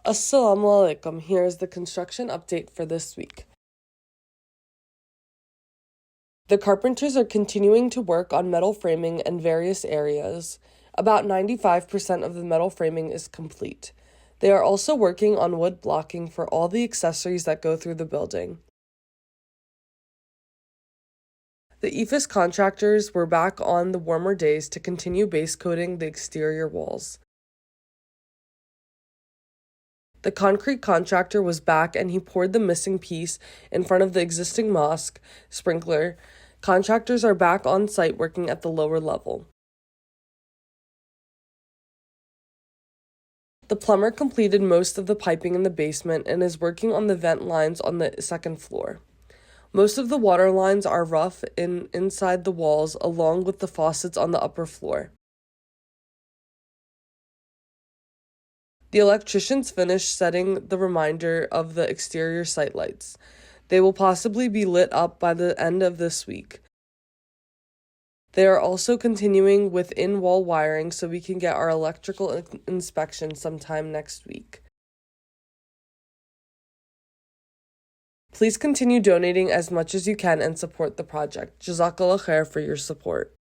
Assalamu alaikum. Here is the construction update for this week. The carpenters are continuing to work on metal framing in various areas. About 95% of the metal framing is complete. They are also working on wood blocking for all the accessories that go through the building. The EFIS contractors were back on the warmer days to continue base coating the exterior walls. The concrete contractor was back and he poured the missing piece in front of the existing mosque sprinkler. Contractors are back on site working at the lower level. The plumber completed most of the piping in the basement and is working on the vent lines on the second floor. Most of the water lines are rough inside the walls, along with the faucets on the upper floor. The electricians finished setting the remainder of the exterior site lights. They will possibly be lit up by the end of this week. They are also continuing with in-wall wiring so we can get our electrical inspection sometime next week. Please continue donating as much as you can and support the project. Jazakallah khair for your support.